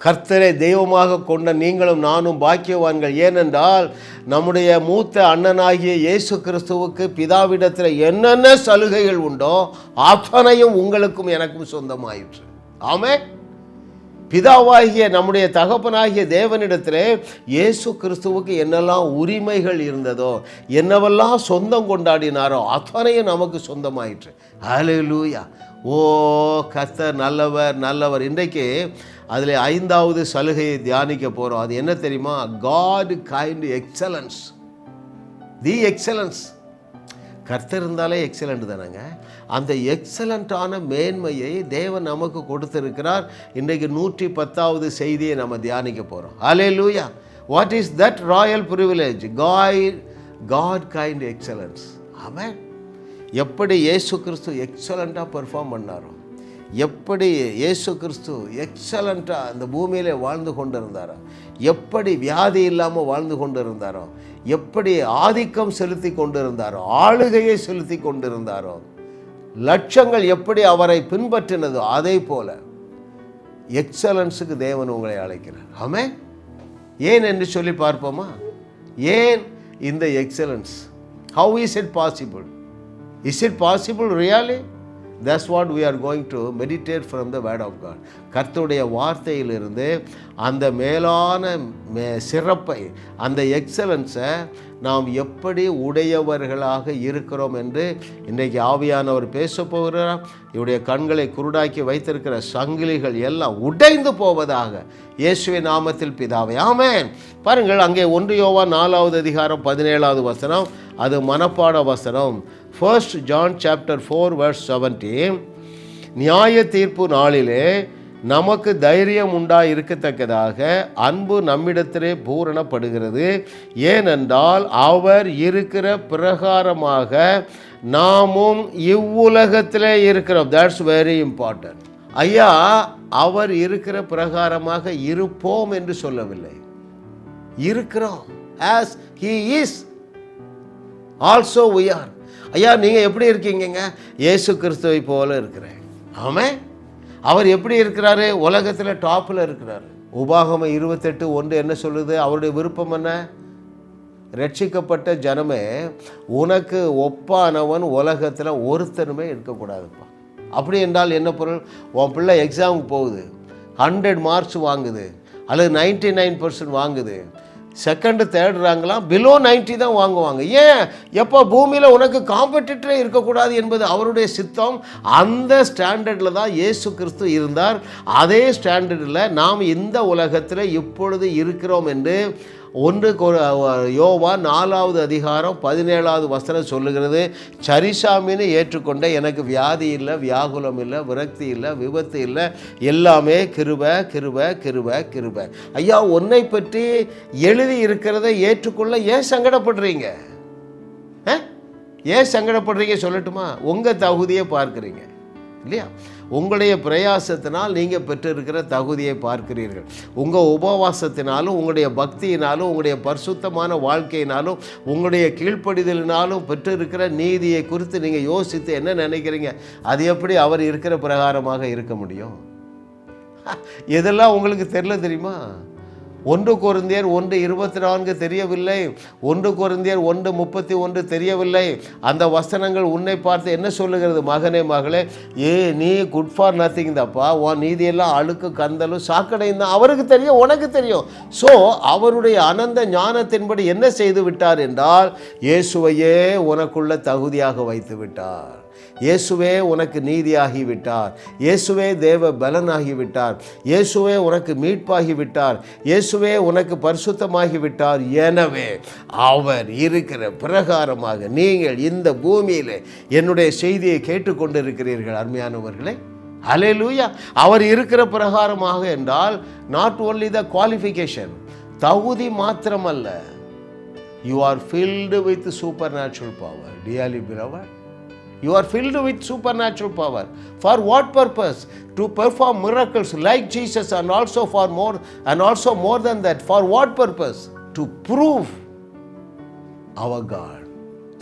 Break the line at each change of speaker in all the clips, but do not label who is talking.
கர்த்தரை தெய்வமாக கொண்ட நீங்களும் நானும் பாக்கியவான்கள். ஏனென்றால் நம்முடைய மூத்த அண்ணனாகிய இயேசு கிறிஸ்துவுக்கு பிதாவிடத்தில் என்னென்ன சலுகைகள் உண்டோ அத்தனையும் உங்களுக்கும் எனக்கும் சொந்தமாயிற்று. ஆமென். பிதாவாகிய நம்முடைய தகப்பனாகிய தேவனிடத்திலே இயேசு கிறிஸ்துவுக்கு என்னெல்லாம் உரிமைகள் இருந்ததோ, என்னவெல்லாம் சொந்தம் கொண்டாடினாரோ அத்தனையும் நமக்கு சொந்தமாயிற்று. ஹல்லேலூயா. ஓ கர்த்தர் நல்லவர் நல்லவர். இன்றைக்கு அதில் 5வது சலுகையை தியானிக்க போகிறோம். அது என்ன தெரியுமா? God kind excellence. The excellence. கர்த்தர் இருந்தாலே எக்ஸலண்ட் தானேங்க. அந்த எக்ஸலண்ட்டான மேன்மையை தேவன் நமக்கு கொடுத்திருக்கிறார். இன்றைக்கு 110வது செய்தியை நம்ம தியானிக்க போகிறோம். ஹல்லேலூயா. What is that royal privilege? God kind excellence. ஆமென். எப்படி இயேசு கிறிஸ்து எக்ஸலண்ட்டாக பெர்ஃபார்ம் பண்ணாரோ, எப்படி இயேசு கிறிஸ்து எக்ஸலண்ட்டாக அந்த பூமியிலே வாழ்ந்து கொண்டு இருந்தாரோ, எப்படி வியாதி இல்லாமல் வாழ்ந்து கொண்டு இருந்தாரோ, எப்படி ஆதிக்கம் செலுத்தி கொண்டிருந்தாரோ, ஆளுகையை செலுத்தி கொண்டிருந்தாரோ, லட்சங்கள் எப்படி அவரை பின்பற்றினதோ, அதே போல எக்ஸலன்ஸுக்கு தேவன் உங்களை அழைக்கிறார். ஆமென். ஏன் என்று சொல்லி பார்ப்போமா? ஏன் இந்த excellence? How is it possible? Is it possible really? That's what we are going to meditate from the word of God. கர்த்தருடைய வார்த்தையிலிருந்து அந்த மேலான சிறப்பை, அந்த எக்ஸலன்ஸை நாம் எப்படி உடையவர்களாக இருக்கிறோம் என்று இன்றைக்கு ஆவியானவர் பேச போகிறார். இவருடைய கண்களை குருடாக்கி வைத்திருக்கிற சங்கிலிகள் எல்லாம் உடைந்து போவதாக இயேசுவின் நாமத்தில் பிதாவே. ஆமென். பாருங்கள், அங்கே 1 யோவான் 4வது அதிகாரம் 17வது வசனம். அது மனப்பாட வசனம். 1 John chapter 4 verse 17. நியாய தீர்ப்பு நாளிலே நமக்கு தைரியம் உண்டாயிருக்கத்தக்கதாக அன்பு நம்மிடத்திலே பூரணப்படுகிறது. ஏனென்றால் அவர் இருக்கிற பிரகாரமாக நாமும் இவ்வுலகத்திலே இருக்கிறோம். That's very important. ஐயா, அவர் இருக்கிற பிரகாரமாக இருப்போம் என்று சொல்லவில்லை, இருக்கிறோம். as he is also we are. ஐயா, நீங்கள் எப்படி இருக்கீங்க? இயேசு கிறிஸ்துவை போல இருக்கிறேன். ஆமென். அவர் எப்படி இருக்கிறாரு? உலகத்தில் டாப்பில் இருக்கிறாரு. உபாகமம் 28:1 என்ன சொல்லுது? அவருடைய விருப்பம் என்ன? ரட்சிக்கப்பட்ட ஜனமே, உனக்கு ஒப்பானவன் உலகத்தில் ஒருத்தனுமே இருக்கக்கூடாதுப்பா. அப்படி என்றால் என்ன பொருள்? உன் பிள்ளை எக்ஸாமுக்கு போகுது, 100 மார்க்ஸ் வாங்குது, அல்லது 99% வாங்குது, செகண்டு தேடுறாங்களாம், பிலோ 90 தான் வாங்குவாங்க. ஏன்? எப்போ பூமியில் உனக்கு காம்படிட்டரே இருக்கக்கூடாது என்பது அவருடைய சித்தம். அந்த ஸ்டாண்டர்டில் தான் இயேசு கிறிஸ்து இருந்தார். அதே ஸ்டாண்டர்டில் நாம் இந்த உலகத்தில் இப்பொழுது இருக்கிறோம் என்று 1 யோவான் 4வது அதிகாரம் 17வது வசனம் சொல்லுகிறது. சரிசாமின்னு ஏற்றுக்கொண்ட எனக்கு வியாதி இல்லை, வியாகுலம் இல்லை, விரக்தி இல்லை, விபத்து இல்லை, எல்லாமே கிருபை கிருபை கிருபை கிருபை. ஐயா, உன்னை பற்றி எழுதி இருக்கிறதை ஏற்றுக்கொள்ள ஏன் சங்கடப்படுறீங்க? ஏன் சங்கடப்படுறீங்க சொல்லட்டுமா? உங்கள் தகுதியை பார்க்குறீங்க இல்லையா? உங்களுடைய பிரயாசத்தினால் நீங்கள் பெற்றிருக்கிற தகுதியை பார்க்கிறீர்கள். உங்கள் உபவாசத்தினாலும், உங்களுடைய பக்தியினாலும், உங்களுடைய பரிசுத்தமான வாழ்க்கையினாலும், உங்களுடைய கீழ்ப்படிதலினாலும் பெற்றிருக்கிற நீதியை குறித்து நீங்கள் யோசித்து என்ன நினைக்கிறீங்க? அது எப்படி அவர் இருக்கிற பிரகாரமாக இருக்க முடியும்? இதெல்லாம் உங்களுக்கு தெரியல தெரியுமா? 1 கொரிந்தியர் 1:24 தெரியவில்லை, 1 கொரிந்தியர் 1:31 தெரியவில்லை. அந்த வசனங்கள் உன்னை பார்த்து என்ன சொல்லுகிறது? மகனே மகளே, நீ குட் ஃபார் நத்திங் தப்பா, உன் நீதியெல்லாம் அழுக்கு கந்தலும் சாக்கடையும் தான். அவருக்கு தெரியும், உனக்கு தெரியும். ஸோ அவருடைய அனந்த ஞானத்தின்படி என்ன செய்து விட்டார் என்றால், இயேசுவையே உனக்குள்ள தகுதியாக வைத்து விட்டார். இயேசுவே உனக்கு நீதியாகிவிட்டார். இயேசுவே தேவ பலனாகிவிட்டார். இயேசுவே உனக்கு மீட்பாகிவிட்டார். இயேசுவே உனக்கு பரிசுத்தமாகிவிட்டார். எனவே அவர் இருக்கிற பிரகாரமாக நீங்கள் இந்த பூமியில் என்னுடைய செய்தியை கேட்டுக்கொண்டிருக்கிறீர்கள் அருமையானவர்களே. ஹல்லேலூயா. அவர் இருக்கிற பிரகாரமாக என்றால் நாட் ஓன்லி த குவாலிஃபிகேஷன், தகுதி மாத்திரமல்ல, you are filled with super natural power. Dearly beloved, you are filled with supernatural power. For what purpose? To perform miracles like Jesus, and also more than that. For what purpose? To prove our God.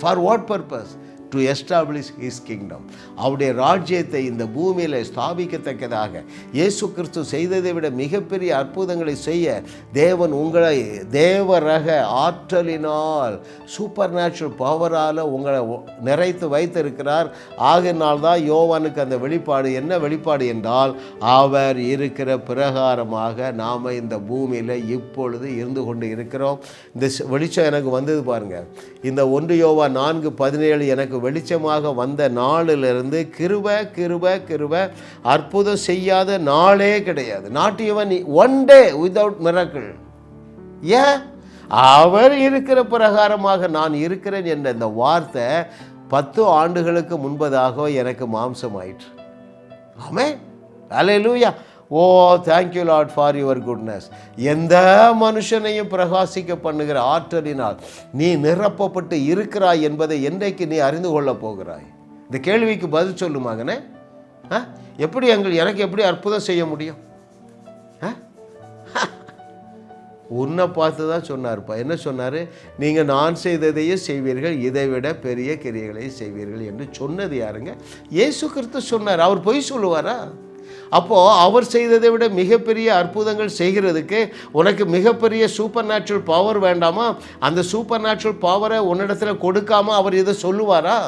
For what purpose? To establish his kingdom. அவருடைய ராஜ்யத்தை இந்த பூமியில் ஸ்தாபிக்கத்தக்கதாக இயேசு கிறிஸ்து செய்ததை விட மிகப்பெரிய அற்புதங்களை செய்ய தேவன் உங்களை தேவரக ஆற்றலினால் சூப்பர் நேச்சுரல் பவரால் உங்களை நிறைத்து வைத்திருக்கிறார். ஆகினால்தான் யோவானுக்கு அந்த வெளிப்பாடு என்ன வெளிப்பாடு என்றால், அவர் இருக்கிற பிரகாரமாக நாம் இந்த பூமியில் இப்பொழுது இருந்து கொண்டு இருக்கிறோம். இந்த வெளிச்சம் எனக்கு வந்தது பாருங்கள். இந்த 1 யோவான் 4:17 எனக்கு வெளிச்சமாக வந்த நாளிலிருந்து கிருபை கிருபை கிருபை, அற்புதம் செய்யாத நாளே கிடையாது. Not even one day without miracle. ஏன்? அவர் இருக்கிற பிரகாரமாக நான் இருக்கிறேன் என்ற இந்த வார்த்தை 10 ஆண்டுகளுக்கு முன்பதாக எனக்கு மாம்சமாயிற்று. ஆமென், அல்லேலூயா. Oh thank you lord for your goodness. எந்த மனுஷனையும் பிரகாசிக்க பண்ணுகிற ஆற்றலினால் நீ நிரப்பப்பட்டு இருக்கிறாய் என்பதை என்றைக்கு நீ அறிந்து கொள்ளப் போகிறாய்? இந்த கேள்விக்கு பதில் சொல்லு மகனே. எப்படி எனக்கு எப்படி அற்புதம் செய்ய முடியும்? உன்னை பார்த்து தான் சொன்னார்ப்பா. என்ன சொன்னார்? நீங்கள் நான் செய்ததையே செய்வீர்கள், இதைவிட பெரிய கிரியைகளையும் செய்வீர்கள் என்று சொன்னது யாருங்க? இயேசு கிறிஸ்து சொன்னார். அவர் பொய் சொல்லுவாரா? அப்போது அவர் செய்ததை விட மிகப்பெரிய அற்புதங்கள் செய்கிறதுக்கு உனக்கு மிகப்பெரிய சூப்பர் நேச்சுரல் பவர் வேண்டாமா? அந்த சூப்பர் நேச்சுரல் பவரை உன்னிடத்தில் கொடுக்காமல் அவர் இதை சொல்லுவாரா?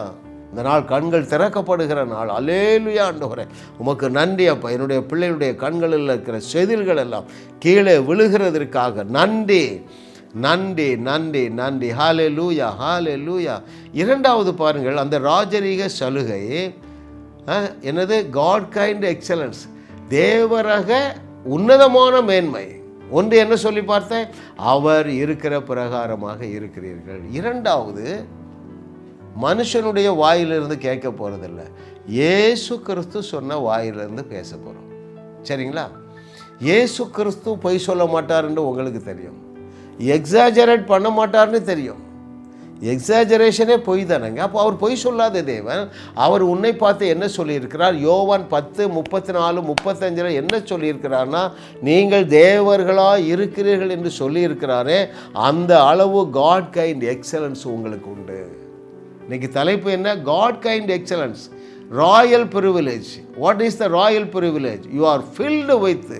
இந்த நாள் கண்கள் திறக்கப்படுகிற நாள். அல்லேலூயா ஆண்டவரே, உமக்கு நன்றி அப்பா. என்னுடைய பிள்ளைகளுடைய கண்களில் இருக்கிற செதில்கள் எல்லாம் கீழே விழுகிறதற்காக நன்றி நன்றி நன்றி நன்றி. ஹல்லேலூயா ஹல்லேலூயா. இரண்டாவது பாருங்கள், அந்த ராஜரீக சலுகை என்னது? காட் கைண்ட் எக்ஸலன்ஸ், தேவரக உன்னதமான மேன்மை. ஒன்று என்ன சொல்லி பார்த்தேன்? அவர் இருக்கிற பிரகாரமாக இருக்கிறீர்கள். இரண்டாவது, மனுஷனுடைய வாயிலிருந்து கேட்க போகிறதில்ல, இயேசு கிறிஸ்து சொன்ன வாயிலிருந்து பேச போகிறோம். சரிங்களா? இயேசு கிறிஸ்து பொய் சொல்ல மாட்டார்ன்னு உங்களுக்கு தெரியும், எக்ஸாஜரேட் பண்ண மாட்டார்னு தெரியும். எக்ஸாஜரேஷனே பொய் தானேங்க. அப்போ அவர் பொய் சொல்லாத தேவன். அவர் உன்னை பார்த்து என்ன சொல்லியிருக்கிறார்? யோவான் 10:34-35 என்ன சொல்லியிருக்கிறார்னா, நீங்கள் தேவர்களாக இருக்கிறீர்கள் என்று சொல்லியிருக்கிறாரே, அந்த அளவு காட் கைண்ட் எக்ஸலன்ஸ் உங்களுக்கு உண்டு. இன்னைக்கு தலைப்பு என்ன? God kind excellence, royal privilege. What is the royal privilege? You are filled with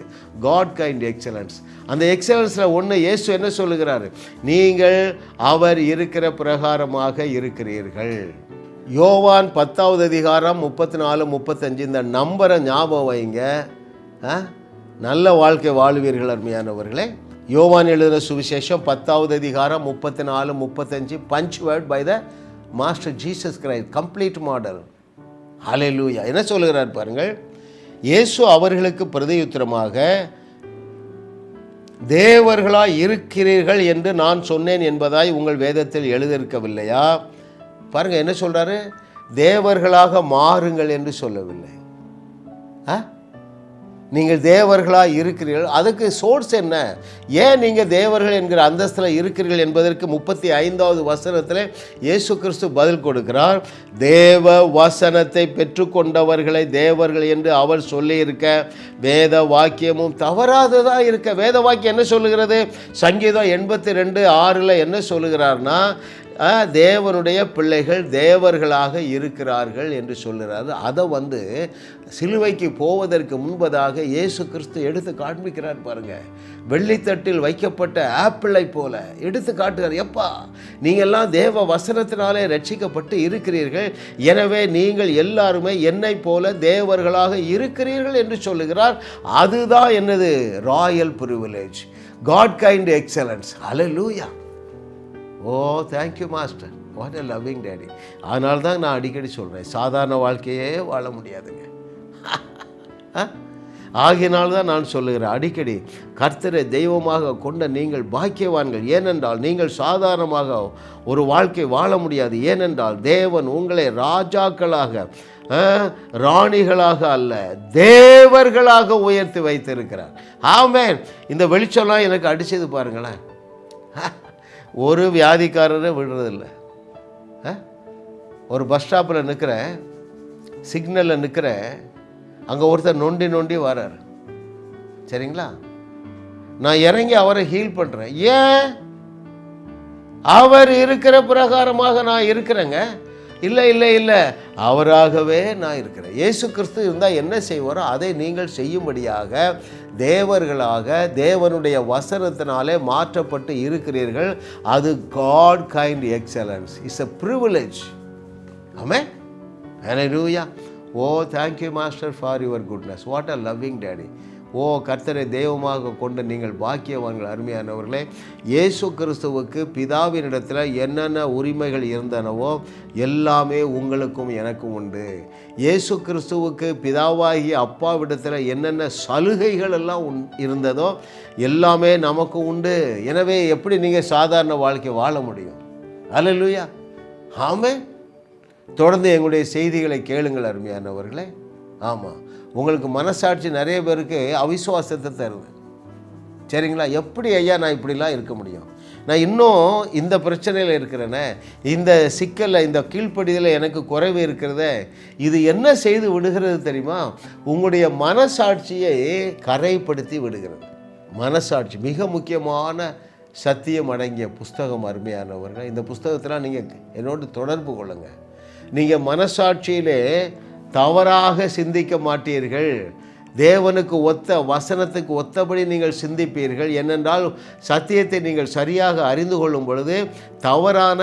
God kind excellence. அந்த எக்ஸலன்ஸில் ஒன்று இயேசு என்ன சொல்லுகிறாரு? நீங்கள் அவர் இருக்கிற பிரகாரமாக இருக்கிறீர்கள். யோவான் 10:34-35 இந்த நம்பரை ஞாபகம் வைங்க. நல்ல வாழ்க்கை வாழ்வீர்கள் அருமையானவர்களே. யோவான் எழுதின சுவிசேஷம் 10:34-35 punch word by the master Jesus Christ, complete model. ஹல்லேலூயா. என்ன சொல்லுகிறார் பாருங்கள். இயேசு அவர்களுக்கு பிரதியுத்தரமாக, தேவர்களாய் இருக்கிறீர்கள் என்று நான் சொன்னேன் என்பதாய் உங்கள் வேதத்தில் எழுதியிருக்கவில்லையா? பாருங்கள் என்ன சொல்கிறாரு? தேவர்களாக மாறுங்கள் என்று சொல்லவில்லை. நீங்கள் தேவர்களாக இருக்கிறீர்கள். அதுக்கு சோர்ஸ் என்ன? ஏன் நீங்கள் தேவர்கள் என்கிற அந்தஸ்தில் இருக்கிறீர்கள் என்பதற்கு 35வது வசனத்தில் இயேசு கிறிஸ்து பதில் கொடுக்கிறார். தேவ வசனத்தை பெற்றுக்கொண்டவர்களை தேவர்கள் என்று அவர் சொல்லியிருக்க வேத வாக்கியமும் தவறாததாக இருக்க. வேத வாக்கியம் என்ன சொல்லுகிறது? சங்கீதம் 82:6 என்ன சொல்லுகிறார்னா, தேவனுடைய பிள்ளைகள் தேவர்களாக இருக்கிறார்கள் என்று சொல்லுறாரு. அதை சிலுவைக்கு போவதற்கு முன்பதாக இயேசு கிறிஸ்து எடுத்து காண்பிக்கிறார் பாருங்க. வெள்ளித்தட்டில் வைக்கப்பட்ட ஆப்பிளை போல எடுத்து காட்டுகிறார். எப்பா, நீங்கள்லாம் தேவ வசனத்தினாலே ரட்சிக்கப்பட்டு இருக்கிறீர்கள், எனவே நீங்கள் எல்லாருமே என்னை போல தேவர்களாக இருக்கிறீர்கள் என்று சொல்லுகிறார். அதுதான் என்னது? Royal privilege, God kind excellence. Hallelujah. Oh thank you master, what a loving daddy. அதனால தான் நான் அடிக்கடி சொல்கிறேன், சாதாரண வாழ்க்கையே வாழ முடியாதுங்க. ஆகினால்தான் நான் சொல்லுகிறேன் அடிக்கடி, கர்த்தரை தெய்வமாக கொண்ட நீங்கள் பாக்கியவான்கள். ஏனென்றால் நீங்கள் சாதாரணமாக ஒரு வாழ்க்கை வாழ முடியாது. ஏனென்றால் தேவன் உங்களை ராஜாக்களாக, ராணிகளாக அல்ல, தேவர்களாக உயர்த்தி வைத்திருக்கிறார். ஆமென். இந்த வெளிச்சம்லாம் எனக்கு அடித்தது பாருங்களேன். ஒரு வியாதிக்காரரை விடுறதில்லை. ஒரு பஸ் ஸ்டாப்பில் நிற்கிறேன், சிக்னலில் நிற்கிறேன், அங்கே ஒருத்தர் நொண்டி நொண்டி வரார். சரிங்களா? நான் இறங்கி அவரை ஹீல் பண்ணுறேன். ஏன்? அவர் இருக்கிற பிரகாரமாக நான் இருக்கிறேங்க. இல்லை இல்லை இல்லை, அவராகவே நான் இருக்கிறேன். இயேசு கிறிஸ்து இருந்தால் என்ன செய்வாரோ அதை நீங்கள் செய்யும்படியாக தேவர்களாக தேவனுடைய வசனத்தினாலே மாற்றப்பட்டு இருக்கிறீர்கள். அது God kind excellence, it's a privilege. ஆமென். ஹல்லேலூயா. Oh thank you master for your goodness. What a loving daddy. Oh கர்த்தரை தெய்வமாக கொண்ட நீங்கள் பாக்கியவான்கள். அருமையானவர்களே, இயேசு கிறிஸ்துவுக்கு பிதாவினிடத்தில் என்னென்ன உரிமைகள் இருந்தனவோ எல்லாமே உங்களுக்கும் எனக்கும் உண்டு. இயேசு கிறிஸ்துவுக்கு பிதாவாகிய அப்பாவிடத்தில் என்னென்ன சலுகைகள் எல்லாம் இருந்ததோ எல்லாமே நமக்கு உண்டு. எனவே எப்படி நீங்கள் சாதாரண வாழ்க்கை வாழ முடியும்? அல்லேலூயா. ஆமென். தொடர்ந்து எங்களுடைய செய்திகளை கேளுங்கள் அருமையானவர்களே. ஆமாம், உங்களுக்கு மனசாட்சி நிறைய பேருக்கு அவிசுவாசத்தை தருது. சரிங்களா? எப்படி ஐயா நான் இப்படிலாம் இருக்க முடியும்? நான் இன்னும் இந்த பிரச்சனையில் இருக்கிறேனே, இந்த சிக்கலில், இந்த கீழ்ப்படிதலில் எனக்கு குறைவு இருக்கிறதே. இது என்ன செய்து விடுகிறது தெரியுமா? உங்களுடைய மனசாட்சியை கரைப்படுத்தி விடுகிறது. மனசாட்சி மிக முக்கியமான சத்தியம் அடங்கிய புஸ்தகம் அருமையானவர்கள். இந்த புஸ்தகத்தில் நீங்கள் என்னோடு தொடர்பு கொள்ளுங்கள். நீங்கள் மனசாட்சியிலே தவறாக சிந்திக்க மாட்டீர்கள். தேவனுக்கு ஒத்த வசனத்துக்கு ஒத்தபடி நீங்கள் சிந்திப்பீர்கள். ஏனென்றால் சத்தியத்தை நீங்கள் சரியாக அறிந்து கொள்ளும் பொழுது தவறான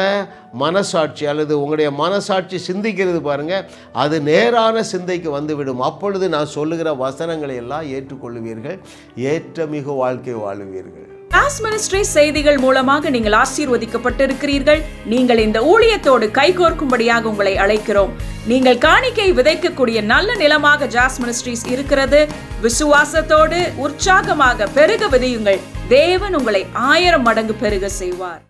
மனசாட்சி அல்லது உங்களுடைய மனசாட்சி சிந்திக்கிறது பாருங்கள், அது நேரான சிந்தைக்கு வந்துவிடும். அப்பொழுது நான் சொல்லுகிற வசனங்களை எல்லாம் ஏற்றுக்கொள்ளுவீர்கள், ஏற்றமிகு வாழ்க்கை வாழுவீர்கள்.
ஜாஸ் மினிஸ்ட்ரி செய்திகள் மூலமாக நீங்கள் ஆசீர்வதிக்கப்பட்டிருக்கிறீர்கள். நீங்கள் இந்த ஊழியத்தோடு கைகோர்க்கும்படியாக உங்களை அழைக்கிறோம். நீங்கள் காணிக்கை விதைக்கக்கூடிய நல்ல நிலமாக ஜாஸ் மினிஸ்ட்ரிஸ் இருக்கிறது. விசுவாசத்தோடு உற்சாகமாக பெருக விதையுங்கள். தேவன் உங்களை 1000 மடங்கு பெருக செய்வார்.